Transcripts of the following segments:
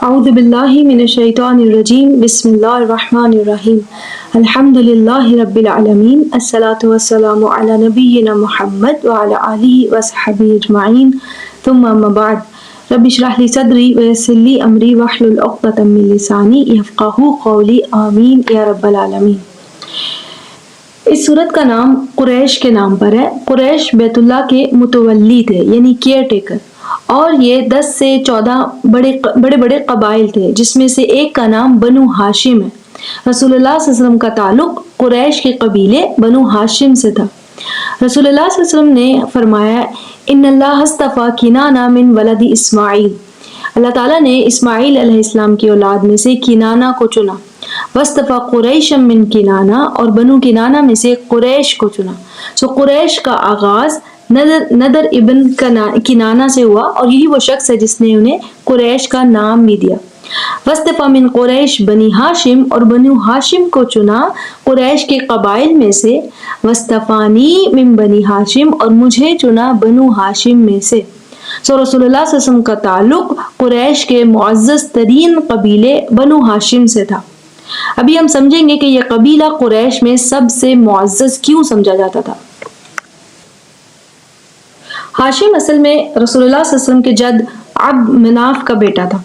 اعوذ باللہ من الشیطان الرجیم بسم اللہ الرحمن الرحیم الحمد للہ رب العالمین الصلاۃ والسلام علی نبینا محمد وعلی آلہ وصحبہ اجمعین ثم اما بعد رب اشرح لی صدری ویسر لی امری واحلل عقدۃ من لسانی یفقہوا قولی آمین یا رب العالمین۔ اس سورت کا نام قریش کے نام پر ہے۔ قریش بیت اللہ کے متولی تھے یعنی کیئر ٹیکر، اور یہ 10 سے 14 بڑے قبائل تھے، جس میں سے ایک کا نام بنو ہاشم ہے۔ رسول اللہ صلی اللہ علیہ وسلم کا تعلق قریش کے قبیلے بنو ہاشم سے تھا۔ رسول اللہ صلی اللہ علیہ وسلم نے فرمایا ان اللہ اصطفیٰ کنانہ من ولد اسماعیل، اللہ تعالیٰ نے اسماعیل علیہ السلام کی اولاد میں سے کنانہ کو چنا، واصطفیٰ قریش من کنانہ، اور بنو کنانہ میں سے قریش کو چنا۔ سو قریش کا آغاز نضر ابن کنانہ سے ہوا، اور یہی وہ شخص ہے جس نے انہیں قریش کا نام بھی دیا۔ واصطفیٰ من قریش بنی ہاشم، اور بنو ہاشم کو چنا قریش کے قبائل میں سے، واصطفانی من بنی ہاشم، اور مجھے چنا بنو ہاشم میں سے۔ سو رسول اللہ صلی اللہ علیہ وسلم کا تعلق قریش کے معزز ترین قبیلے بنو ہاشم سے تھا۔ ابھی ہم سمجھیں گے کہ یہ قبیلہ قریش میں سب سے معزز کیوں سمجھا جاتا تھا۔ ہاشم اصل میں رسول اللہ صلی اللہ علیہ وسلم کے جد عبد مناف کا بیٹا تھا۔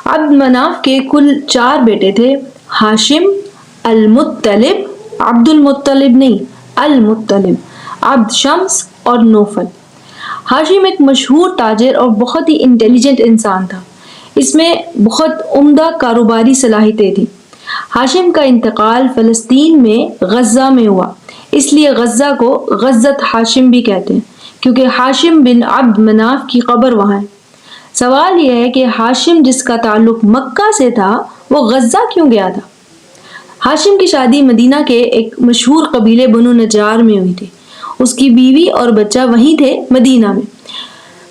عبد مناف کے کل 4 بیٹے تھے، ہاشم، المطلب، عبد المطلب نہیں، المطلب، عبد شمس اور نوفل۔ ہاشم ایک مشہور تاجر اور بہت ہی انٹیلیجنٹ انسان تھا۔ اس میں بہت عمدہ کاروباری صلاحیتیں تھیں۔ ہاشم کا انتقال فلسطین میں غزہ میں ہوا، اس لیے غزہ کو غزۃ ہاشم بھی کہتے ہیں، کیونکہ ہاشم بن عبد مناف کی قبر وہاں ہے۔ سوال یہ ہے کہ ہاشم جس کا تعلق مکہ سے تھا وہ غزہ کیوں گیا تھا؟ ہاشم کی شادی مدینہ کے ایک مشہور قبیلے بنو نجار میں ہوئی تھی۔ اس کی بیوی اور بچہ وہیں تھے مدینہ میں۔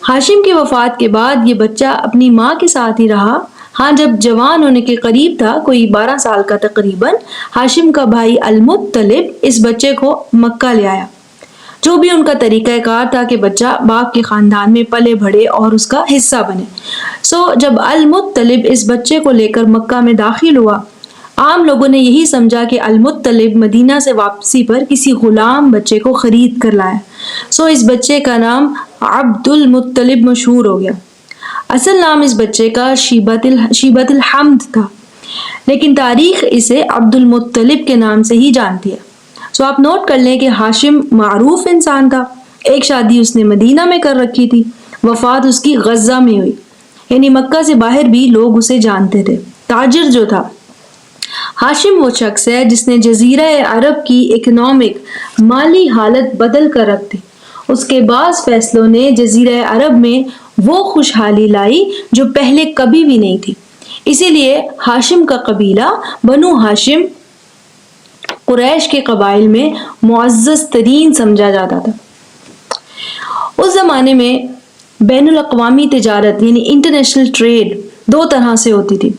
ہاشم کی وفات کے بعد یہ بچہ اپنی ماں کے ساتھ ہی رہا۔ ہاں جب جوان ہونے کے قریب تھا، کوئی 12 سال کا تقریباً، ہاشم کا بھائی المطلب اس بچے کو مکہ لے آیا۔ جو بھی ان کا طریقہ کار تھا کہ بچہ باپ کے خاندان میں پلے بڑھے اور اس کا حصہ بنے۔ جب المطلب اس بچے کو لے کر مکہ میں داخل ہوا، عام لوگوں نے یہی سمجھا کہ المطلب مدینہ سے واپسی پر کسی غلام بچے کو خرید کر لایا۔ اس بچے کا نام عبد المطلب مشہور ہو گیا۔ اصل نام اس بچے کا شیبۃ الحمد تھا، لیکن تاریخ اسے عبد المطلب کے نام سے ہی جانتی ہے۔ آپ نوٹ کر لیں کہ ہاشم معروف انسان تھا۔ ایک شادی اس نے مدینہ میں کر رکھی تھی، وفات اس کی غزہ میں ہوئی، یعنی مکہ سے باہر بھی لوگ اسے جانتے تھے۔ تاجر جو تھا، ہاشم وہ شخص ہے جس نے جزیرہ عرب کی اکنامک مالی حالت بدل کر رکھ دی۔ اس کے بعض فیصلوں نے جزیرہ عرب میں وہ خوشحالی لائی جو پہلے کبھی بھی نہیں تھی۔ اسی لیے ہاشم کا قبیلہ بنو ہاشم قریش کے قبائل میں معزز ترین سمجھا جاتا تھا۔ اس زمانے میں بین الاقوامی تجارت یعنی انٹرنیشنل ٹریڈ 2 طرح سے ہوتی تھی،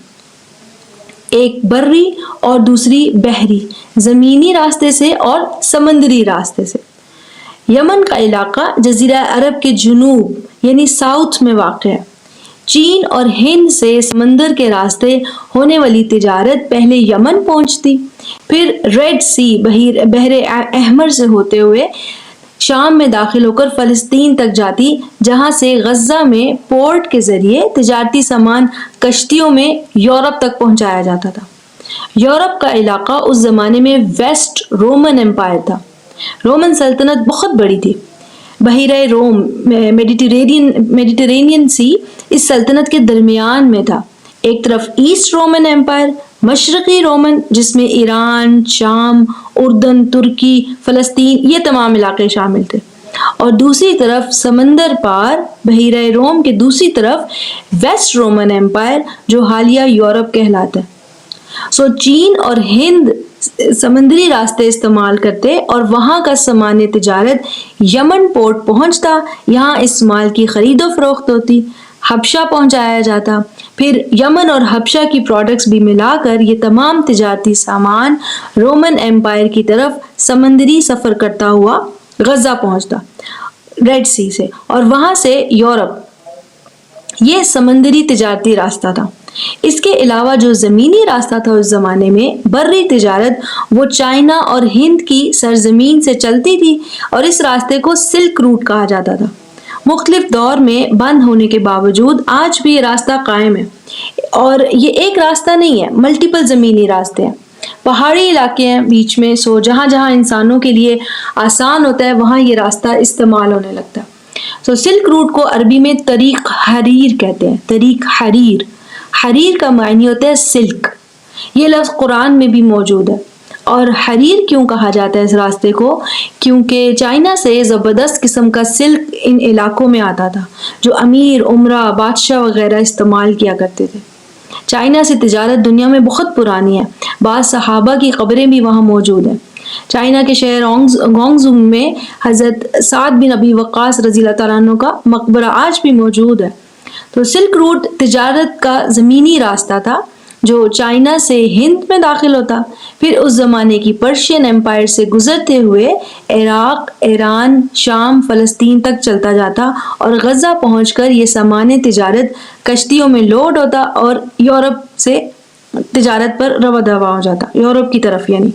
ایک بری اور دوسری بحری، زمینی راستے سے اور سمندری راستے سے۔ یمن کا علاقہ جزیرہ عرب کے جنوب یعنی ساؤتھ میں واقع ہے۔ چین اور ہند سے سمندر کے راستے ہونے والی تجارت پہلے یمن پہنچتی، پھر ریڈ سی بحر احمر سے ہوتے ہوئے شام میں داخل ہو کر فلسطین تک جاتی، جہاں سے غزہ میں پورٹ کے ذریعے تجارتی سامان کشتیوں میں یورپ تک پہنچایا جاتا تھا۔ یورپ کا علاقہ اس زمانے میں ویسٹ رومن امپائر تھا۔ رومن سلطنت بہت بڑی تھی۔ بحیرہ روم میڈیٹرینین سی اس سلطنت کے درمیان میں تھا۔ ایک طرف ایسٹ رومن امپائر، مشرقی رومن، جس میں ایران، شام، اردن، ترکی، فلسطین یہ تمام علاقے شامل تھے، اور دوسری طرف سمندر پار بحیرہ روم کے دوسری طرف ویسٹ رومن امپائر جو حالیہ یورپ کہلاتا ہے۔ چین اور ہند سمندری راستے استعمال کرتے اور وہاں کا سامان تجارت یمن پورٹ پہنچتا، یہاں اس مال کی خرید و فروخت ہوتی، حبشہ پہنچایا جاتا، پھر یمن اور حبشہ کی پروڈکٹس بھی ملا کر یہ تمام تجارتی سامان رومن امپائر کی طرف سمندری سفر کرتا ہوا غزہ پہنچتا ریڈ سی سے، اور وہاں سے یورپ۔ یہ سمندری تجارتی راستہ تھا۔ اس کے علاوہ جو زمینی راستہ تھا اس زمانے میں، بری تجارت، وہ چائنا اور ہند کی سرزمین سے چلتی تھی اور اس راستے کو سلک روٹ کہا جاتا تھا۔ مختلف دور میں بند ہونے کے باوجود آج بھی یہ راستہ قائم ہے، اور یہ ایک راستہ نہیں ہے، ملٹیپل زمینی راستے ہیں، پہاڑی علاقے ہیں بیچ میں، سو جہاں جہاں انسانوں کے لیے آسان ہوتا ہے وہاں یہ راستہ استعمال ہونے لگتا ہے۔ سو سلک روٹ کو عربی میں طریق حریر کہتے ہیں، طریق حریر۔ حریر کا معنی ہوتا ہے سلک، یہ لفظ قرآن میں بھی موجود ہے۔ اور حریر کیوں کہا جاتا ہے اس راستے کو؟ کیونکہ چائنا سے زبردست قسم کا سلک ان علاقوں میں آتا تھا جو امیر، عمرہ، بادشاہ وغیرہ استعمال کیا کرتے تھے۔ چائنا سے تجارت دنیا میں بہت پرانی ہے، بعض صحابہ کی قبریں بھی وہاں موجود ہیں۔ چائنا کے شہر گونگزو میں حضرت سعد بن ابی وقاص رضی اللہ تعالیٰ عنہ کا مقبرہ آج بھی موجود ہے۔ تو سلک روٹ تجارت کا زمینی راستہ تھا جو چائنا سے ہند میں داخل ہوتا، پھر اس زمانے کی پرشین امپائر سے گزرتے ہوئے عراق، ایران، شام، فلسطین تک چلتا جاتا اور غزہ پہنچ کر یہ سامان تجارت کشتیوں میں لوڈ ہوتا اور یورپ سے تجارت پر رواں دواں ہو جاتا، یورپ کی طرف یعنی۔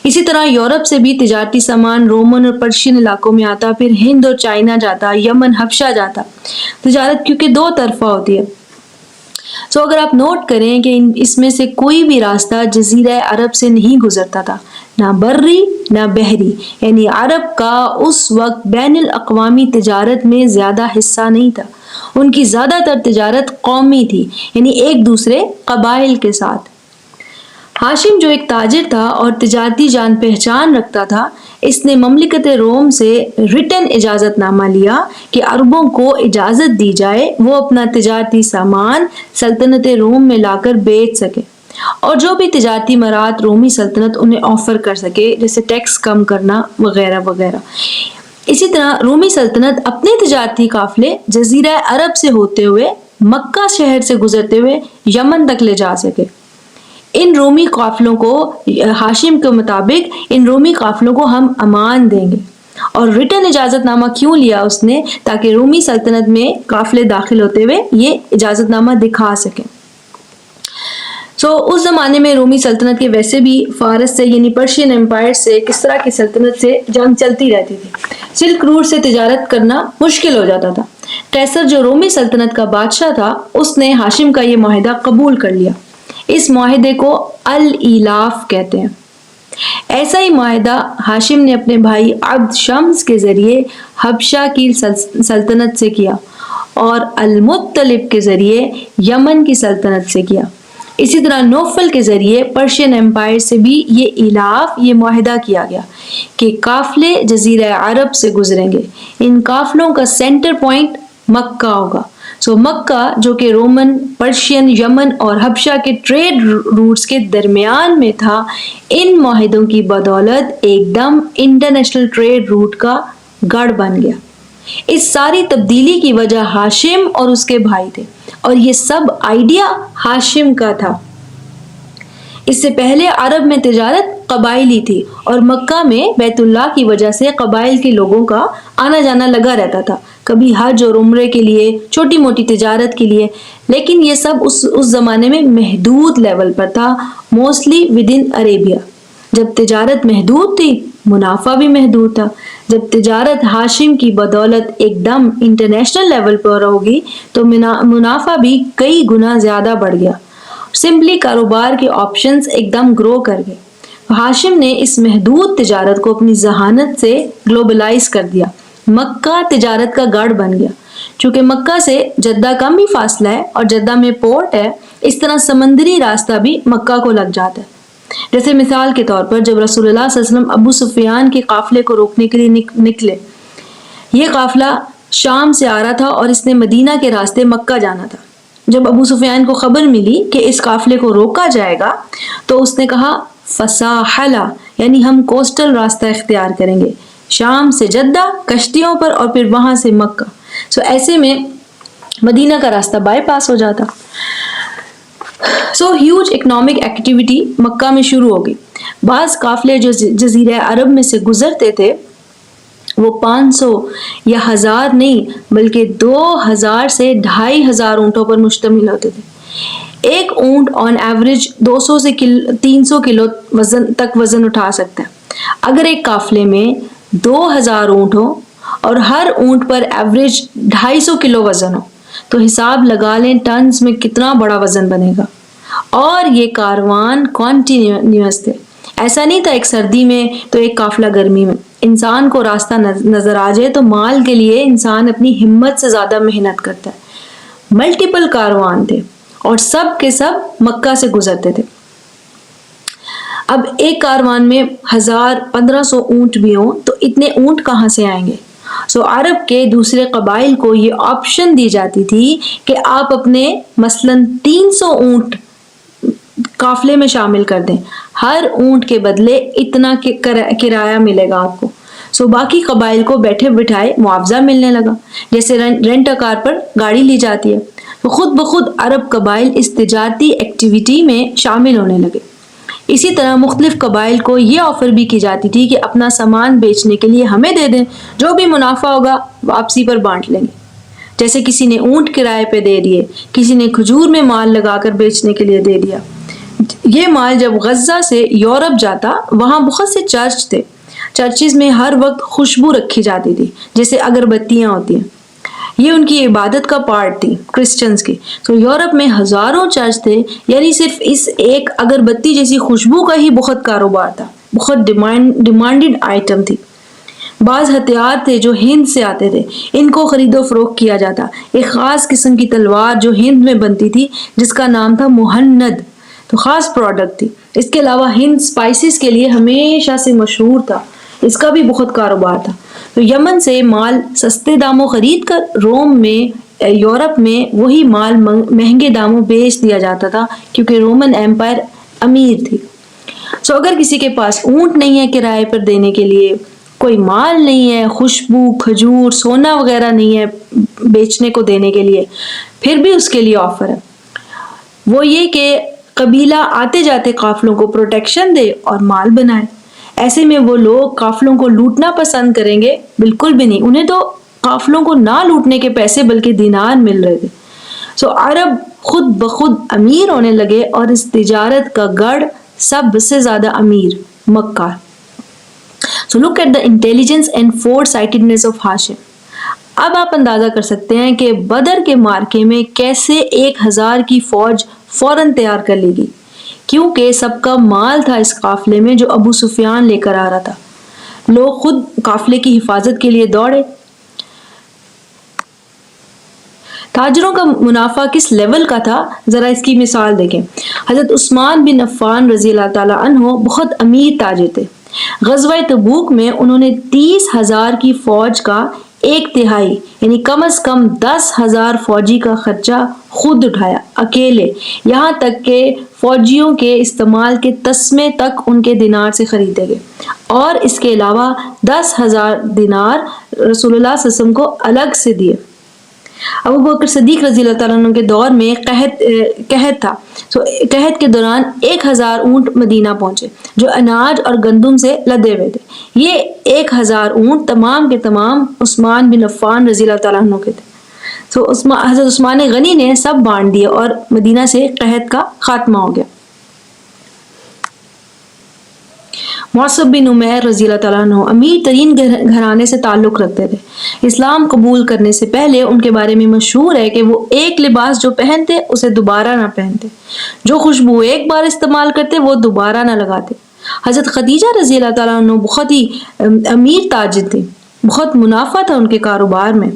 اسی طرح یورپ سے بھی تجارتی سامان رومن اور پرشین علاقوں میں آتا، پھر ہند اور چائنا جاتا، یمن، حبشہ جاتا۔ تجارت کیونکہ دو طرفہ ہوتی ہے، سو اگر آپ نوٹ کریں کہ اس میں سے کوئی بھی راستہ جزیرہ عرب سے نہیں گزرتا تھا، نہ بری نہ بحری، یعنی عرب کا اس وقت بین الاقوامی تجارت میں زیادہ حصہ نہیں تھا۔ ان کی زیادہ تر تجارت قومی تھی، یعنی ایک دوسرے قبائل کے ساتھ۔ ہاشم جو ایک تاجر تھا اور تجارتی جان پہچان رکھتا تھا، اس نے مملکت روم سے ریٹن اجازت نامہ لیا کہ عربوں کو اجازت دی جائے وہ اپنا تجارتی سامان سلطنت روم میں لا کر بیچ سکے، اور جو بھی تجارتی مراد رومی سلطنت انہیں آفر کر سکے، جیسے ٹیکس کم کرنا وغیرہ وغیرہ۔ اسی طرح رومی سلطنت اپنے تجارتی قافلے جزیرہ عرب سے ہوتے ہوئے مکہ شہر سے گزرتے ہوئے یمن تک لے جا سکے۔ ان رومی قافلوں کو، ہاشم کے مطابق ان رومی قافلوں کو ہم امان دیں گے، اور ریٹن اجازت نامہ کیوں لیا اس نے؟ تاکہ رومی سلطنت میں قافلے داخل ہوتے ہوئے یہ اجازت نامہ دکھا سکیں۔ اس زمانے میں رومی سلطنت کے ویسے بھی فارس سے یعنی پرشین امپائر سے کس طرح کی سلطنت سے جنگ چلتی رہتی تھی، سلک روٹ سے تجارت کرنا مشکل ہو جاتا تھا۔ قیصر جو رومی سلطنت کا بادشاہ تھا، اس نے ہاشم کا یہ معاہدہ قبول کر لیا۔ اس معاہدے کو الایلاف کہتے ہیں۔ ایسا ہی معاہدہ ہاشم نے اپنے بھائی عبد شمس کے ذریعے حبشہ کی سلطنت سے کیا اور المطلب کے ذریعے یمن کی سلطنت سے کیا۔ اسی طرح نوفل کے ذریعے پرشین امپائر سے بھی یہ معاہدہ کیا گیا کہ قافلے جزیرہ عرب سے گزریں گے، ان قافلوں کا سینٹر پوائنٹ مکہ ہوگا۔ مکہ جو کہ رومن، پرشین، یمن اور حبشہ کے ٹریڈ روٹس کے درمیان میں تھا، ان معاہدوں کی بدولت ایک دم انٹرنیشنل ٹریڈ روٹ کا گڑھ بن گیا۔ اس ساری تبدیلی کی وجہ ہاشم اور اس کے بھائی تھے، اور یہ سب آئیڈیا ہاشم کا تھا۔ اس سے پہلے عرب میں تجارت قبائلی تھی، اور مکہ میں بیت اللہ کی وجہ سے قبائل کے لوگوں کا آنا جانا لگا رہتا تھا، کبھی حج اور عمرے کے لیے، چھوٹی موٹی تجارت کے لیے، لیکن یہ سب اس زمانے میں محدود لیول پر تھا، موسٹلی ود ان عربیہ۔ جب تجارت محدود تھی، منافع بھی محدود تھا۔ جب تجارت ہاشم کی بدولت ایک دم انٹرنیشنل لیول پر ہوگی تو منافع بھی کئی گنا زیادہ بڑھ گیا، سمپلی کاروبار کے آپشنز ایک دم گرو کر گئے۔ ہاشم نے اس محدود تجارت کو اپنی ذہانت سے گلوبلائز کر دیا، مکہ تجارت کا گڑھ بن گیا۔ چونکہ مکہ سے جدہ کم ہی فاصلہ ہے اور جدہ میں پورٹ ہے، اس طرح سمندری راستہ بھی مکہ کو لگ جاتا ہے۔ جیسے مثال کے طور پر جب رسول اللہ صلی اللہ علیہ وسلم ابو سفیان کے قافلے کو روکنے کے لیے نکلے، یہ قافلہ شام سے آ رہا تھا اور اس نے مدینہ کے راستے مکہ جانا تھا۔ جب ابو سفیان کو خبر ملی کہ اس قافلے کو روکا جائے گا تو اس نے کہا فساحلا، یعنی ہم کوسٹل راستہ اختیار کریں گے، شام سے جدہ کشتیوں پر اور پھر وہاں سے مکہ۔ ایسے میں مدینہ کا راستہ بائی پاس ہو جاتا۔ ہیوج اکنامک ایکٹیویٹی مکہ میں شروع ہو گئی۔ بعض قافلے جو جزیرہ عرب میں سے گزرتے تھے وہ 500 یا 1000 نہیں بلکہ 2000 سے 2500 اونٹوں پر مشتمل ہوتے تھے۔ ایک اونٹ آن ایوریج 200 سے 300 کلو تک وزن اٹھا سکتا ہے۔ اگر ایک قافلے میں 2000 اونٹ ہو اور ہر اونٹ پر ایوریج 250 کلو وزن ہو تو حساب لگا لیں ٹنز میں کتنا بڑا وزن بنے گا۔ اور یہ کاروان کنٹینیوس تھے، ایسا نہیں تھا ایک سردی میں تو ایک قافلہ گرمی میں۔ انسان کو راستہ نظر آ جائے تو مال کے لیے انسان اپنی ہمت سے زیادہ محنت کرتا ہے۔ ملٹیپل کاروان تھے اور سب کے سب مکہ سے گزرتے تھے۔ اب ایک کاروان میں 1500 اونٹ بھی ہوں تو اتنے اونٹ کہاں سے آئیں گے؟ عرب کے دوسرے قبائل کو یہ آپشن دی جاتی تھی کہ آپ اپنے مثلاً 300 اونٹ قافلے میں شامل کر دیں، ہر اونٹ کے بدلے اتنا کرایہ ملے گا آپ کو۔ باقی قبائل کو بیٹھے بٹھائے معاوضہ ملنے لگا، جیسے رینٹ کار پر گاڑی لی جاتی ہے۔ تو خود بخود عرب قبائل اس تجارتی ایکٹیویٹی میں شامل ہونے لگے۔ اسی طرح مختلف قبائل کو یہ آفر بھی کی جاتی تھی کہ اپنا سامان بیچنے کے لیے ہمیں دے دیں، جو بھی منافع ہوگا واپسی پر بانٹ لیں گے۔ جیسے کسی نے اونٹ کرائے پہ دے دیے، کسی نے کھجور میں مال لگا کر بیچنے کے لیے دے دیا۔ یہ مال جب غزہ سے یورپ جاتا، وہاں بہت سے چرچ تھے، چرچز میں ہر وقت خوشبو رکھی جاتی تھی جیسے اگربتیاں ہوتی ہیں، یہ ان کی عبادت کا پارٹ تھی کرسچنز کی۔ یورپ میں ہزاروں چرچ تھے، یعنی صرف اس ایک اگربتی جیسی خوشبو کا ہی بہت کاروبار تھا، بہت ڈیمانڈڈ آئٹم تھی۔ بعض ہتھیار تھے جو ہند سے آتے تھے، ان کو خرید و فروخت کیا جاتا۔ ایک خاص قسم کی تلوار جو ہند میں بنتی تھی جس کا نام تھا مہند، تو خاص پروڈکٹ تھی۔ اس کے علاوہ ہند سپائسز کے لیے ہمیشہ سے مشہور تھا، اس کا بھی بہت کاروبار تھا۔ تو یمن سے مال سستے داموں خرید کر روم میں یورپ میں وہی مال مہنگے داموں بیچ دیا جاتا تھا، کیونکہ رومن ایمپائر امیر تھی۔ اگر کسی کے پاس اونٹ نہیں ہے کرائے پر دینے کے لیے، کوئی مال نہیں ہے، خوشبو، کھجور، سونا وغیرہ نہیں ہے بیچنے کو دینے کے لیے، پھر بھی اس کے لیے آفر ہے، وہ یہ کہ قبیلہ آتے جاتے قافلوں کو پروٹیکشن دے اور مال بنائے۔ ایسے میں وہ لوگ قافلوں کو لوٹنا پسند کریں گے؟ بالکل بھی نہیں، انہیں تو قافلوں کو نہ لوٹنے کے پیسے بلکہ دینار مل رہے تھے۔ عرب خود بخود امیر ہونے لگے اور اس تجارت کا گڑھ سب سے زیادہ امیر مکہ۔ look at the intelligence and foresightedness of ہاشم۔ اب آپ اندازہ کر سکتے ہیں کہ بدر کے معرکے میں کیسے 1000 کی فوج فوراً تیار کر لی گئی، کیونکہ سب کا مال تھا اس قافلے میں جو ابو سفیان لے کر آ رہا تھا۔ لوگ خود قافلے کی حفاظت کے لیے دوڑے۔ تاجروں کا منافع کس لیول کا تھا، ذرا اس کی مثال دیکھیں۔ حضرت عثمان بن عفان رضی اللہ تعالیٰ عنہ بہت امیر تاجر تھے۔ غزوہ تبوک میں انہوں نے 30,000 کی فوج کا 1/3 یعنی کم از کم 10,000 فوجی کا خرچہ خود اٹھایا اکیلے، یہاں تک کہ فوجیوں کے استعمال کے تسمے تک ان کے دینار سے خریدے گئے، اور اس کے علاوہ 10,000 دینار رسول اللہ صلی اللہ علیہ وسلم کو الگ سے دیے۔ ابو بکر صدیق رضی اللہ تعالیٰ عنہ کے دور میں قحط تھا، قحط کے دوران 1000 اونٹ مدینہ پہنچے جو اناج اور گندم سے لدے ہوئے تھے۔ یہ 1000 اونٹ تمام کے تمام عثمان بن عفان رضی اللہ تعالیٰ عنہ کے تھے۔ حضرت عثمان غنی نے سب بانٹ دیے اور مدینہ سے قحط کا خاتمہ ہو گیا۔ مصعب بن عمیر رضی اللہ تعالیٰ عنہ امیر ترین گھرانے سے تعلق رکھتے تھے۔ اسلام قبول کرنے سے پہلے ان کے بارے میں مشہور ہے کہ وہ ایک لباس جو پہنتے اسے دوبارہ نہ پہنتے، جو خوشبو ایک بار استعمال کرتے وہ دوبارہ نہ لگاتے۔ حضرت خدیجہ رضی اللہ تعالیٰ عنہ بہت ہی امیر تاجر تھے، بہت منافع تھا ان کے کاروبار میں۔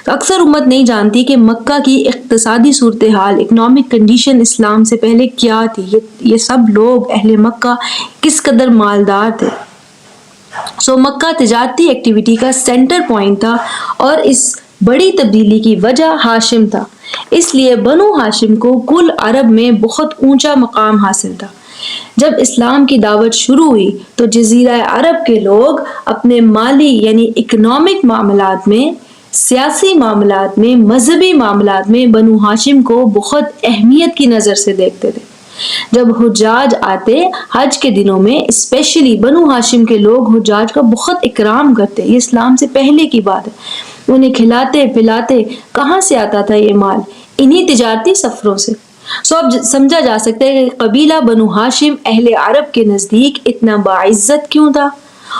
اکثر امت نہیں جانتی کہ مکہ کی اقتصادی صورتحال، اکنامک کنڈیشن اسلام سے پہلے کیا تھی۔ یہ سب لوگ اہل مکہ کس قدر مالدار تھے۔ مکہ تجارتی ایکٹیویٹی کا سینٹر پوائنٹ تھا، اور اس بڑی تبدیلی کی وجہ ہاشم تھا۔ اس لیے بنو ہاشم کو کل عرب میں بہت اونچا مقام حاصل تھا۔ جب اسلام کی دعوت شروع ہوئی تو جزیرہ عرب کے لوگ اپنے مالی یعنی اکنامک معاملات میں، سیاسی معاملات میں، مذہبی معاملات میں بنو ہاشم کو بہت اہمیت کی نظر سے دیکھتے تھے۔ جب حجاج آتے حج کے دنوں میں اسپیشلی بنو ہاشم کے لوگ حجاج کا بہت اکرام کرتے، یہ اسلام سے پہلے کی بات ہے۔ انہیں کھلاتے پلاتے، کہاں سے آتا تھا یہ مال؟ انہی تجارتی سفروں سے۔ اب سمجھا جا سکتا ہے کہ قبیلہ بنو ہاشم اہل عرب کے نزدیک اتنا باعزت کیوں تھا،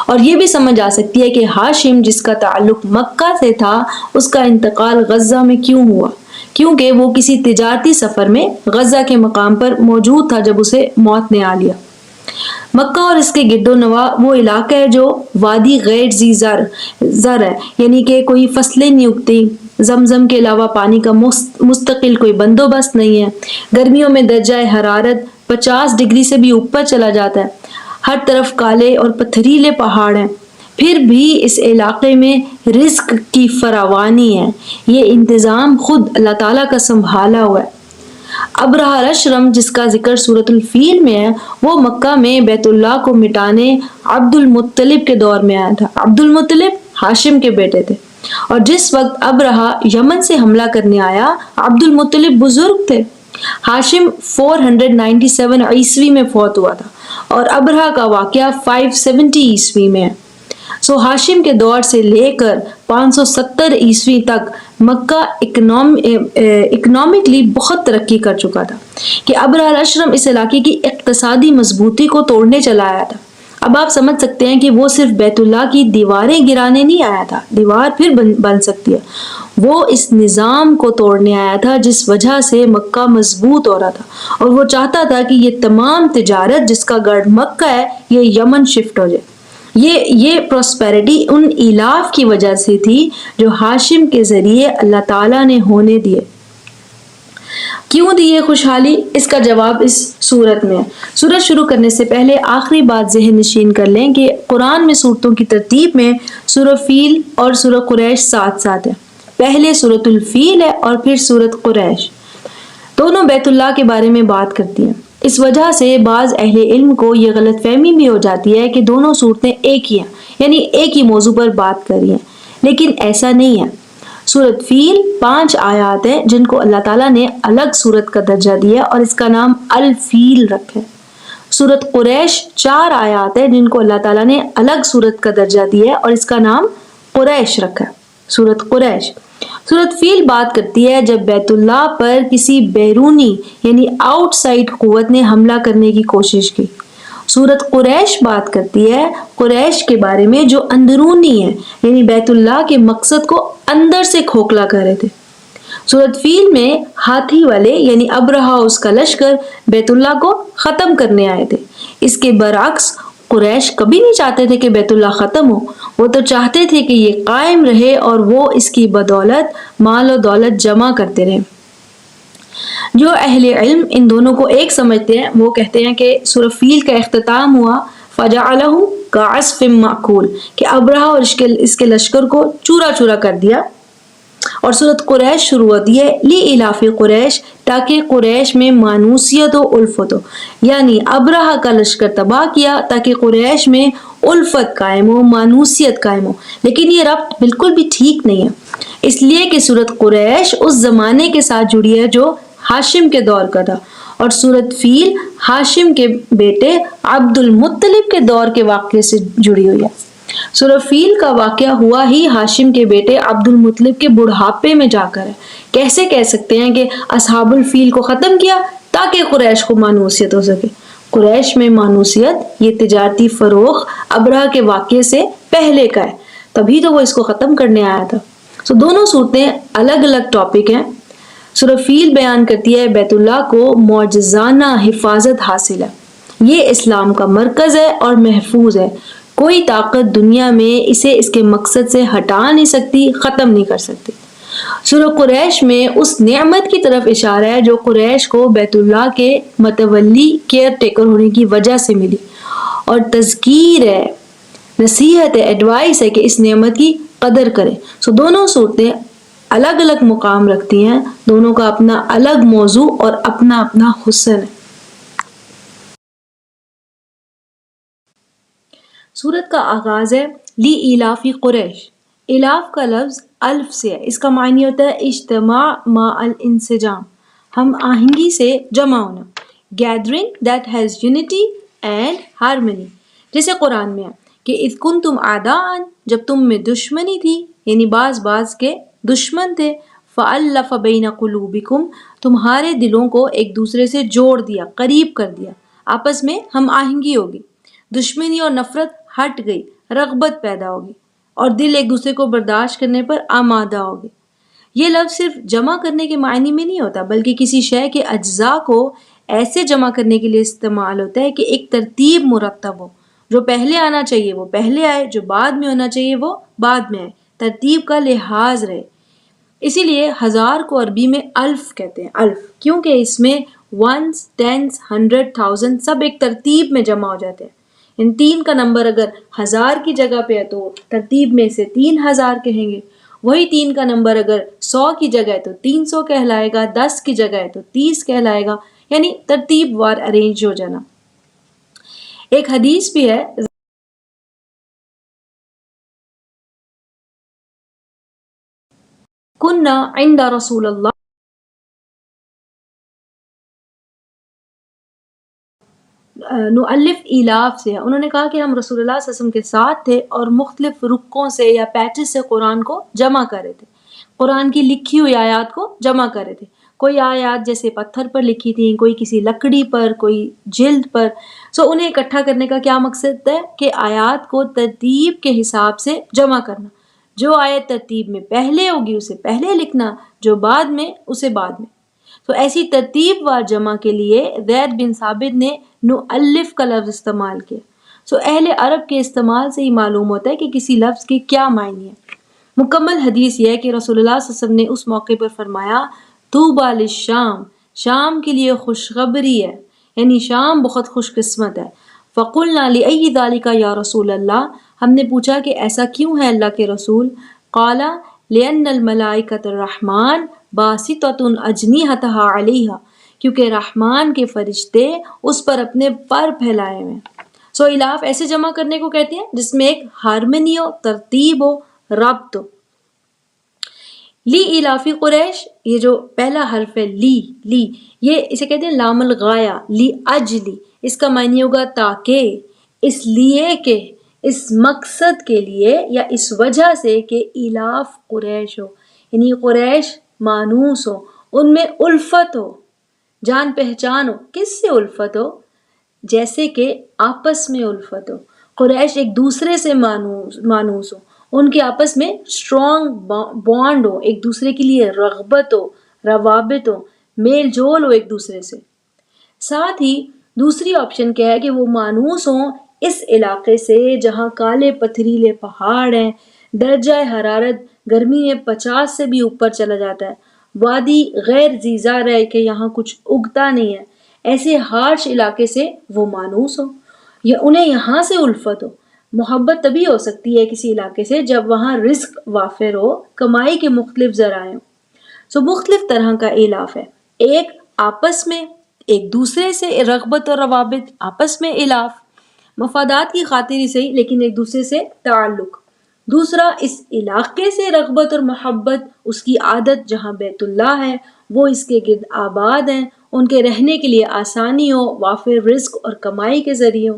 اور یہ بھی سمجھ آ سکتی ہے کہ ہاشم جس کا تعلق مکہ سے تھا اس کا انتقال غزہ میں کیوں ہوا، کیونکہ وہ کسی تجارتی سفر میں غزہ کے مقام پر موجود تھا جب اسے موت نے آ لیا۔ مکہ اور اس کے گرد و نواح وہ علاقہ ہے جو وادی غیر ذی زر ہے، یعنی کہ کوئی فصلیں نہیں اگتی، زمزم کے علاوہ پانی کا مستقل کوئی بندوبست نہیں ہے، گرمیوں میں درجہ حرارت 50 ڈگری سے بھی اوپر چلا جاتا ہے، ہر طرف کالے اور پتھریلے پہاڑ ہیں، پھر بھی اس علاقے میں رزق کی فراوانی ہے، یہ انتظام خود اللہ تعالیٰ کا سنبھالا ہوا ہے۔ ابرہہ الاشرم جس کا ذکر سورۃ الفیل میں ہے، وہ مکہ میں بیت اللہ کو مٹانے عبد المطلب کے دور میں آیا تھا۔ عبد المطلب ہاشم کے بیٹے تھے، اور جس وقت ابرہہ یمن سے حملہ کرنے آیا عبد المطلب بزرگ تھے۔ ہاشم 497 عیسوی میں فوت ہوا تھا اور ابرہہ کا واقعہ 570 عیسوی میں ہے۔ ہاشم کے دور سے لے کر 570 عیسوی تک مکہ اکنامکلی بہت ترقی کر چکا تھا کہ ابرہہ الاشرم اس علاقے کی اقتصادی مضبوطی کو توڑنے چلا آیا تھا۔ اب آپ سمجھ سکتے ہیں کہ وہ صرف بیت اللہ کی دیواریں گرانے نہیں آیا تھا، دیوار پھر بن سکتی ہے، وہ اس نظام کو توڑنے آیا تھا جس وجہ سے مکہ مضبوط ہو رہا تھا، اور وہ چاہتا تھا کہ یہ تمام تجارت جس کا گڑھ مکہ ہے یہ یمن شفٹ ہو جائے۔ یہ پراسپیرٹی ان ایلاف کی وجہ سے تھی جو ہاشم کے ذریعے اللہ تعالیٰ نے ہونے دیے۔ کیوں دی یہ خوشحالی؟ اس کا جواب اس سورت میں ہے۔ سورت شروع کرنے سے پہلے آخری بات ذہن نشین کر لیں کہ قرآن میں سورتوں کی ترتیب میں سورہ فیل اور سورہ قریش ساتھ ساتھ ہے۔ پہلے سورۃ الفیل ہے اور پھر سورۃ قریش، دونوں بیت اللہ کے بارے میں بات کرتی ہیں۔ اس وجہ سے بعض اہل علم کو یہ غلط فہمی بھی ہو جاتی ہے کہ دونوں صورتیں ایک ہی ہیں، یعنی ایک ہی موضوع پر بات کر رہی ہیں، لیکن ایسا نہیں ہے۔ سورۃ فیل 5 آیات ہیں جن کو اللہ تعالیٰ نے الگ سورت کا درجہ دیا اور اس کا نام الفیل رکھا ہے۔ سورۃ قریش 4 آیات ہیں جن کو اللہ تعالیٰ نے الگ سورت کا درجہ دیا ہے اور اس کا نام قریش رکھا ہے، سورۃ قریش۔ سورۃ فیل بات کرتی ہے جب بیت اللہ پر کسی بیرونی یعنی آؤٹ سائڈ قوت نے حملہ کرنے کی کوشش کی۔ سورۃ قریش بات کرتی ہے قریش کے بارے میں جو اندرونی ہے، یعنی بیت اللہ کے مقصد کو اندر سے کھوکھلا کر رہے تھے۔ سورۃ فیل میں ہاتھی والے یعنی ابرہہ اس کا لشکر بیت اللہ کو ختم کرنے آئے تھے۔ اس کے برعکس قریش کبھی نہیں چاہتے تھے کہ بیت اللہ ختم ہو، وہ تو چاہتے تھے کہ یہ قائم رہے اور وہ اس کی بدولت مال و دولت جمع کرتے رہے۔ جو اہل علم ان دونوں کو ایک سمجھتے ہیں وہ کہتے ہیں کہ سورہ فیل کا اختتام ہوا فَجَعَلَهُ كَعَصْفٍ مَأْكُولٍ کہ ابرہہ اور اس کے لشکر کو چورا چورا کر دیا، اور سورۃ قریش شروع ہوتی ہے لِإِلَافِ قریش تاکہ قریش میں مانوسیت و الفت ہو، یعنی ابرہہ کا لشکر تباہ کیا تاکہ قریش میں الفت قائم ہو، مانوسیت قائم ہو۔ لیکن یہ ربط بالکل بھی ٹھیک نہیں ہے، اس لیے کہ سورۃ قریش اس زمانے کے ساتھ جڑی ہے جو ہاشم کے دور کا تھا، اور سورۃ فیل ہاشم کے بیٹے عبد المطلب کے دور کے واقعے سے جڑی ہوئی ہے۔ سورہ فیل کا واقعہ ہوا ہی ہاشم کے بیٹے عبد المطلب کے بڑھاپے میں جا کر ہے۔ کیسے کہہ سکتے ہیں کہ اصحاب الفیل کو ختم کیا تاکہ قریش کو مانوسیت ہو سکے؟ قریش میں مانوسیت یہ تجارتی فروغ ابرہہ کے واقعے سے پہلے کا ہے، تبھی تو وہ اس کو ختم کرنے آیا تھا۔ دونوں صورتیں الگ الگ ٹاپک ہیں۔ سورہ فیل بیان کرتی ہے بیت اللہ کو معجزانہ حفاظت حاصل ہے، یہ اسلام کا مرکز ہے اور محفوظ ہے، کوئی طاقت دنیا میں اسے اس کے مقصد سے ہٹا نہیں سکتی، ختم نہیں کر سکتی۔ سورہ قریش میں اس نعمت کی طرف اشارہ ہے جو قریش کو بیت اللہ کے متولی کیئر ٹیکر ہونے کی وجہ سے ملی، اور تذکیر ہے، نصیحت ہے، ایڈوائس ہے کہ اس نعمت کی قدر کریں۔ دونوں صورتیں الگ الگ مقام رکھتی ہیں، دونوں کا اپنا الگ موضوع اور اپنا اپنا حسن ہے۔ سورت کا آغاز ہے لِإِلَافِ قریش۔ الاف کا لفظ الف سے ہے، اس کا معنی ہوتا ہے اجتماع مع الانسجام، ہم آہنگی سے جمع ہونا، gathering that has unity and harmony، جیسے قرآن میں ہے کہ اذ کنتم اعداء جب تم میں دشمنی تھی، یعنی بعض کے دشمن تھے، فَأَلَّفَ بَيْنَ قُلُوبِكُمْ، تمہارے دلوں کو ایک دوسرے سے جوڑ دیا، قریب کر دیا، آپس میں ہم آہنگی ہوگی، دشمنی اور نفرت ہٹ گئی، رغبت پیدا ہوگی اور دل ایک دوسرے کو برداشت کرنے پر آمادہ ہوگے۔ یہ لفظ صرف جمع کرنے کے معنی میں نہیں ہوتا، بلکہ کسی شے کے اجزاء کو ایسے جمع کرنے کے لیے استعمال ہوتا ہے کہ ایک ترتیب مرتب ہو، جو پہلے آنا چاہیے وہ پہلے آئے، جو بعد میں ہونا چاہیے وہ بعد میں آئے، ترتیب کا لحاظ رہے۔ اسی لیے ہزار کو عربی میں الف کہتے ہیں، الف، کیونکہ اس میں ونس، ٹینس، ہنڈریڈ، تھاؤزینڈ سب ایک ترتیب میں جمع ہو جاتے ہیں۔ ان 3 کا نمبر اگر 1000 کی جگہ پہ ہے تو ترتیب میں سے 3000 کہیں گے، وہی 3 کا نمبر اگر 100 کی جگہ ہے تو 300 کہلائے گا، 10 کی جگہ ہے تو 30 کہلائے گا، یعنی ترتیب وار ارینج ہو جانا۔ ایک حدیث بھی ہے، کننا عند رسول اللہ، نؤلف ایلاف سے، انہوں نے کہا کہ ہم رسول اللہ صلی اللہ علیہ وسلم کے ساتھ تھے اور مختلف رکوں سے یا پیچز سے قرآن کو جمع کر رہے تھے، قرآن کی لکھی ہوئی آیات کو جمع کر رہے تھے۔ کوئی آیات جیسے پتھر پر لکھی تھیں، کوئی کسی لکڑی پر، کوئی جلد پر، انہیں اکٹھا کرنے کا کیا مقصد ہے کہ آیات کو ترتیب کے حساب سے جمع کرنا، جو آیت ترتیب میں پہلے ہوگی اسے پہلے لکھنا، جو بعد میں اسے بعد میں۔ تو ایسی ترتیب وار جمع کے لیے زید بن ثابت نے نؤلف کا لفظ استعمال کیا۔ اہل عرب کے استعمال سے ہی معلوم ہوتا ہے کہ کسی لفظ کے کیا معنی ہے۔ مکمل حدیث یہ ہے کہ رسول اللہ صلی اللہ علیہ وسلم نے اس موقع پر فرمایا، طوبی للشام، شام کے لیے خوشخبری ہے، یعنی شام بہت خوش قسمت ہے۔ فقلنا لأی ذلک یا رسول اللہ، ہم نے پوچھا کہ ایسا کیوں ہے اللہ کے رسول؟ قال لأن الملائکۃ الرحمن باسطۃ اجنحتہا علیہا، کیونکہ رحمان کے فرشتے اس پر اپنے پر پھیلائے ہوئے ہیں۔ الاف ایسے جمع کرنے کو کہتے ہیں جس میں ایک ہارمنی ہو، ترتیب ہو، ربط ہو۔ لی الافی قریش، یہ جو پہلا حرف ہے لی، یہ اسے کہتے ہیں لام الغایہ، لی اجلی، اس کا معنی ہوگا تاکہ، اس لیے کہ، اس مقصد کے لیے یا اس وجہ سے کہ الاف قریش ہو، یعنی قریش مانوس ہو، ان میں الفت ہو، جان پہچان ہو۔ کس سے الفت ہو؟ جیسے کہ آپس میں الفت ہو، قریش ایک دوسرے سے مانوس ہو، ان کے آپس میں اسٹرانگ بانڈ ہو، ایک دوسرے کے لیے رغبت ہو، روابط ہو، میل جول ہو ایک دوسرے سے۔ ساتھ ہی دوسری آپشن کیا ہے کہ وہ مانوس ہوں اس علاقے سے جہاں کالے پتھریلے پہاڑ ہیں، درجہ حرارت گرمی میں 50 سے بھی اوپر چلا جاتا ہے، وادی غیر زیزار ہے کہ یہاں کچھ اگتا نہیں ہے، ایسے ہارش علاقے سے وہ مانوس ہو، یا انہیں یہاں سے الفت ہو۔ محبت تبھی ہو سکتی ہے کسی علاقے سے جب وہاں رزق وافر ہو، کمائی کے مختلف ذرائع ہوں۔ مختلف طرح کا الاف ہے، ایک آپس میں ایک دوسرے سے رغبت اور روابط، آپس میں الاف، مفادات کی خاطر ہی صحیح لیکن ایک دوسرے سے تعلق۔ دوسرا اس علاقے سے رغبت اور محبت، اس کی عادت جہاں بیت اللہ ہے وہ اس کے گرد آباد ہیں، ان کے رہنے کے لیے آسانی ہو، وافر رزق اور کمائی کے ذریعے ہو۔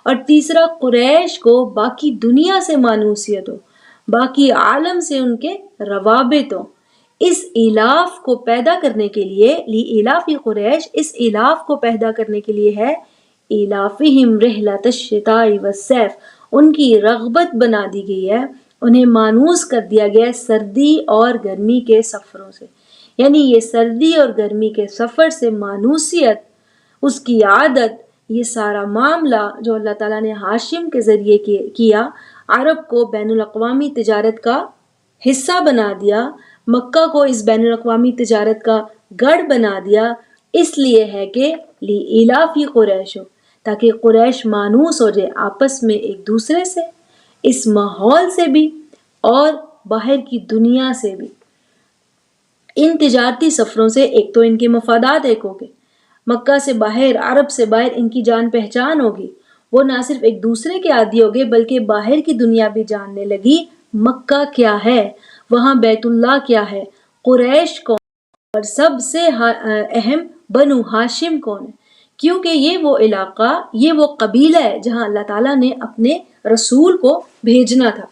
اور تیسرا قریش کو باقی دنیا سے مانوسیت ہو، باقی عالم سے ان کے روابط ہو۔ اس الاف کو پیدا کرنے کے لیے لی الافی قریش، اس الاف کو پیدا کرنے کے لیے ہے الافہم رحلۃ الشتاء والصیف، ان کی رغبت بنا دی گئی ہے، انہیں مانوس کر دیا گیا ہے سردی اور گرمی کے سفروں سے، یعنی یہ سردی اور گرمی کے سفر سے مانوسیت، اس کی عادت، یہ سارا معاملہ جو اللہ تعالیٰ نے ہاشم کے ذریعے کیا، عرب کو بین الاقوامی تجارت کا حصہ بنا دیا، مکہ کو اس بین الاقوامی تجارت کا گڑھ بنا دیا، اس لیے ہے کہ لی الافی قریش ہو، تاکہ قریش مانوس ہو جائے آپس میں ایک دوسرے سے، اس ماحول سے بھی اور باہر کی دنیا سے بھی۔ ان تجارتی سفروں سے ایک تو ان کے مفادات ایک ہو گئے، مکہ سے باہر، عرب سے باہر ان کی جان پہچان ہوگی، وہ نہ صرف ایک دوسرے کے عادی ہو گئے بلکہ باہر کی دنیا بھی جاننے لگی مکہ کیا ہے، وہاں بیت اللہ کیا ہے، قریش کون، اور سب سے اہم بنو ہاشم کون ہے، کیونکہ یہ وہ علاقہ، یہ وہ قبیلہ ہے جہاں اللہ تعالیٰ نے اپنے رسول کو بھیجنا تھا۔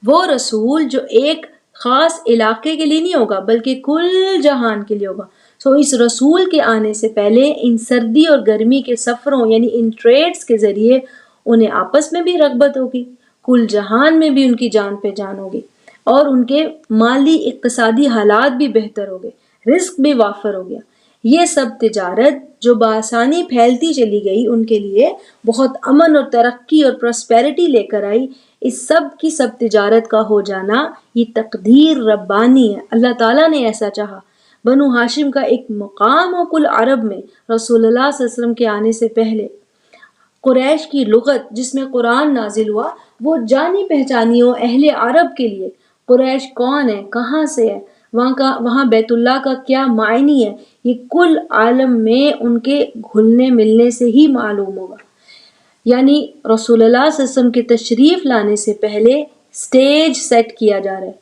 وہ رسول جو ایک خاص علاقے کے لیے نہیں ہوگا بلکہ کل جہان کے لیے ہوگا. سو اس رسول کے آنے سے پہلے ان سردی اور گرمی کے سفروں یعنی ان ٹریڈز کے ذریعے انہیں آپس میں بھی رغبت ہوگی, کل جہان میں بھی ان کی جان پہچان ہوگی, اور ان کے مالی اقتصادی حالات بھی بہتر ہو گئے, رزق بھی وافر ہو گیا. یہ سب تجارت جو بآسانی پھیلتی چلی گئی ان کے لیے بہت امن اور ترقی اور پراسپیرٹی لے کر آئی. اس سب کی سب تجارت کا ہو جانا یہ تقدیر ربانی ہے, اللہ تعالیٰ نے ایسا چاہا. بنو ہاشم کا ایک مقام ہو کل عرب میں رسول اللہ صلی اللہ علیہ وسلم کے آنے سے پہلے. قریش کی لغت جس میں قرآن نازل ہوا وہ جانی پہچانی ہو اہل عرب کے لیے. قریش کون ہے, کہاں سے ہے, وہاں بیت اللہ کا کیا معنی ہے, یہ کل عالم میں ان کے گھلنے ملنے سے ہی معلوم ہوگا. یعنی رسول اللہ صلی اللہ علیہ وسلم کے تشریف لانے سے پہلے سٹیج سیٹ کیا جا رہا ہے,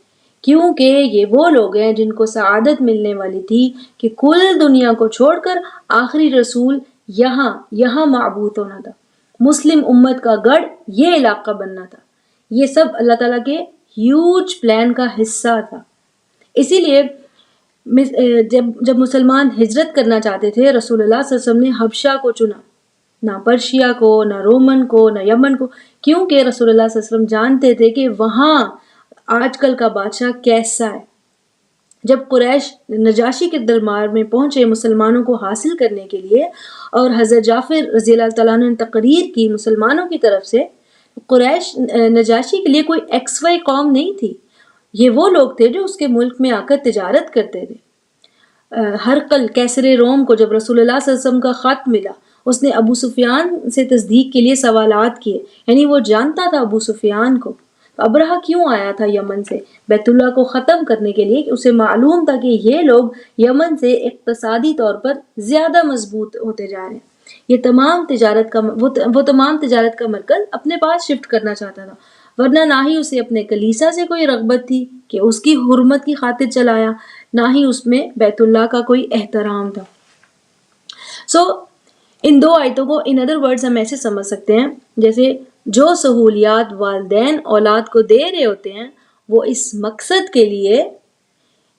کیونکہ یہ وہ لوگ ہیں جن کو سعادت ملنے والی تھی کہ کل دنیا کو چھوڑ کر آخری رسول یہاں معبود ہونا تھا, مسلم امت کا گڑھ یہ علاقہ بننا تھا. یہ سب اللہ تعالیٰ کے ہیوج پلان کا حصہ تھا. اسی لیے جب مسلمان ہجرت کرنا چاہتے تھے رسول اللہ صلی اللہ علیہ وسلم نے حبشہ کو چنا, نہ پرشیا کو, نہ رومن کو, نہ یمن کو, کیونکہ رسول اللہ صلی اللہ علیہ وسلم جانتے تھے کہ وہاں آج کل کا بادشاہ کیسا ہے. جب قریش نجاشی کے دربار میں پہنچے مسلمانوں کو حاصل کرنے کے لیے اور حضرت جعفر رضی اللہ تعالیٰ عنہ نے تقریر کی مسلمانوں کی طرف سے, قریش نجاشی کے لیے کوئی ایکس وائی قوم نہیں تھی, یہ وہ لوگ تھے جو اس کے ملک میں آ کر تجارت کرتے تھے. ہرقل کیسر روم کو جب رسول اللہ صلی اللہ علیہ وسلم کا خط ملا اس نے ابو سفیان سے تصدیق کے لیے سوالات کیے, یعنی وہ جانتا تھا ابو سفیان کو. ابرہہ کیوں آیا تھا یمن سے بیت اللہ کو ختم کرنے کے لیے, کہ اسے معلوم تھا کہ یہ لوگ یمن سے اقتصادی طور پر زیادہ مضبوط ہوتے جا رہے ہیں. یہ تمام تجارت کا وہ تمام تجارت کا مرکز اپنے پاس شفٹ کرنا چاہتا تھا, ورنہ نہ ہی اسے اپنے کلیسا سے کوئی رغبت تھی کہ اس کی حرمت کی خاطر چلایا, نہ ہی اس میں بیت اللہ کا کوئی احترام تھا. سو ان دو آیتوں کو ان ادر ورڈز ہم ایسے سمجھ سکتے ہیں جیسے جو سہولیات والدین اولاد کو دے رہے ہوتے ہیں وہ اس مقصد کے لیے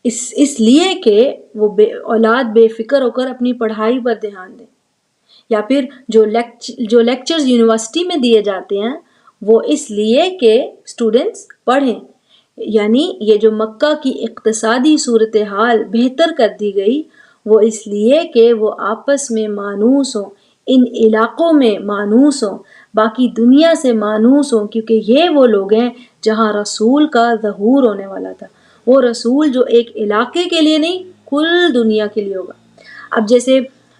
اس لیے کہ وہ اولاد بے فکر ہو کر اپنی پڑھائی پر دھیان دیں, یا پھر جو لیکچرز یونیورسٹی میں دیے جاتے ہیں وہ اس لیے کہ اسٹوڈنٹس پڑھیں. یعنی یہ جو مکہ کی اقتصادی صورتحال بہتر کر دی گئی وہ اس لیے کہ وہ آپس میں مانوس ہوں, ان علاقوں میں مانوس ہوں, باقی دنیا سے مانوس ہوں, کیونکہ یہ وہ لوگ ہیں جہاں رسول کا ظہور ہونے والا تھا. وہ رسول جو ایک علاقے کے لیے نہیں کل دنیا کے لیے ہوگا. اب جیسے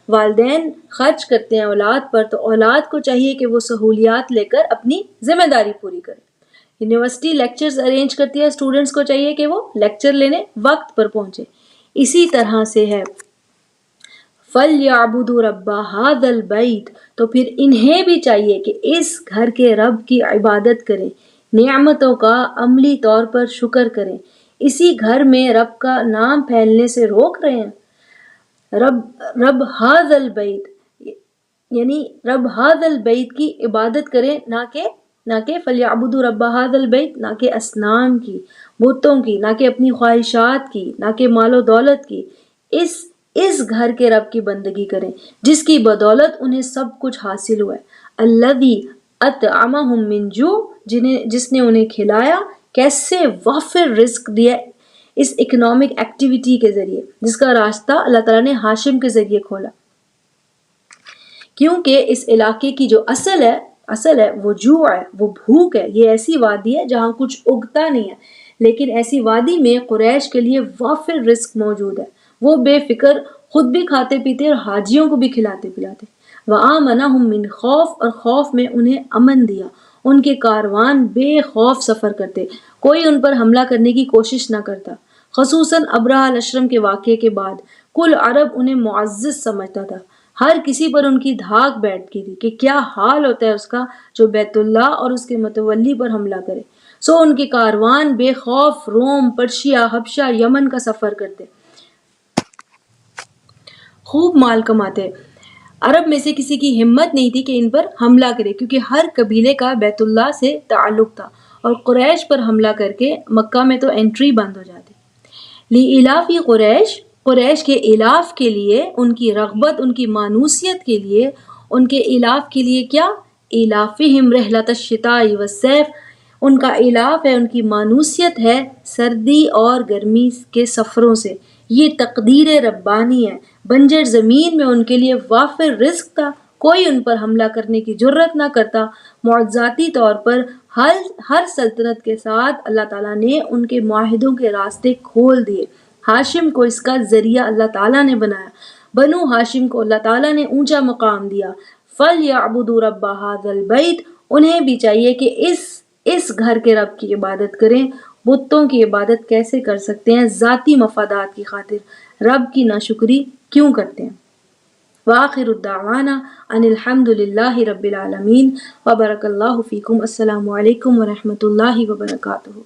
والدین خرچ کرتے ہیں اولاد پر, تو اولاد کو چاہیے کہ وہ سہولیات لے کر اپنی ذمہ داری پوری کرے. یونیورسٹی لیکچرز ارینج کرتی ہے, اسٹوڈنٹس کو چاہیے کہ وہ لیکچر لینے وقت پر پہنچے. اسی طرح سے ہے فَلْيَعْبُدُوا رَبَّ هَذَا الْبَيْتِ, تو پھر انہیں بھی چاہیے کہ اس گھر کے رب کی عبادت کریں, نعمتوں کا عملی طور پر شکر کریں. اسی گھر میں رب کا نام پھیلنے سے روک رہے ہیں. رب هَذَا الْبَيْتِ یعنی رب هَذَا الْبَيْتِ کی عبادت کریں, نہ کہ فَلْيَعْبُدُوا رَبَّ هَذَا الْبَيْتِ, نہ کہ اصنام کی, بتوں کی, نہ کہ اپنی خواہشات کی, نہ کہ مال و دولت کی. اس گھر کے رب کی بندگی کریں جس کی بدولت انہیں سب کچھ حاصل ہوا ہے. الذی اطعمہم من جوع, جس نے انہیں کھلایا, کیسے وافر رزق دیا اس اکنامک ایکٹیویٹی کے ذریعے جس کا راستہ اللہ تعالیٰ نے ہاشم کے ذریعے کھولا. کیونکہ اس علاقے کی جو اصل ہے وہ جوع ہے, وہ بھوک ہے. یہ ایسی وادی ہے جہاں کچھ اگتا نہیں ہے, لیکن ایسی وادی میں قریش کے لیے وافر رزق موجود ہے. وہ بے فکر خود بھی کھاتے پیتے اور حاجیوں کو بھی کھلاتے پلاتے. وَآمَنَهُم مِّن خَوْفٍ, اور خوف میں انہیں امن دیا. ان کے کاروان بے خوف سفر کرتے, کوئی ان پر حملہ کرنے کی کوشش نہ کرتا. خصوصاً ابرہہ الاشرم کے واقعے کے بعد کل عرب انہیں معزز سمجھتا تھا. ہر کسی پر ان کی دھاک بیٹھ گئی تھی کہ کیا حال ہوتا ہے اس کا جو بیت اللہ اور اس کے متولی پر حملہ کرے. سو ان کے کاروان بے خوف روم, پرشیا, حبشہ, یمن کا سفر کرتے, خوب مال کماتے. عرب میں سے کسی کی ہمت نہیں تھی کہ ان پر حملہ کرے, کیونکہ ہر قبیلے کا بیت اللہ سے تعلق تھا اور قریش پر حملہ کر کے مکہ میں تو انٹری بند ہو جاتی. لِإِلَافِ قریش کے الاف کے لیے، ان کی رغبت، ان کی مانوسیت کے لیے، ان کے الاف کے لیے کیا؟ إِلَافِهِمْ رِحْلَةَ الشِّتَاءِ وَالصَّيْفِ، ان کا الاف ہے، ان کی مانوسیت ہے سردی اور گرمی کے سفروں سے. یہ تقدیر ربانی ہے. بنجر زمین میں ان کے لیے وافر رزق تھا، کوئی ان پر حملہ کرنے کی جرت نہ کرتا. معجزاتی طور پر ہر سلطنت کے ساتھ اللہ تعالیٰ نے ان کے معاہدوں کے راستے کھول دیے. ہاشم کو اس کا ذریعہ اللہ تعالیٰ نے بنایا. بنو ہاشم کو اللہ تعالیٰ نے اونچا مقام دیا. فَلْيَعْبُدُوا رَبَّ هَذَا الْبَيْتِ، انہیں بھی چاہیے کہ اس گھر کے رب کی عبادت کریں. بتوں کی عبادت کیسے کر سکتے ہیں؟ ذاتی مفادات کی خاطر رب کی ناشکری کیوں کرتے ہیں؟ وآخر الدعوانا ان الحمد للہ رب العالمین وبارک اللہ فیکم. السلام علیکم ورحمۃ اللہ وبرکاتہ.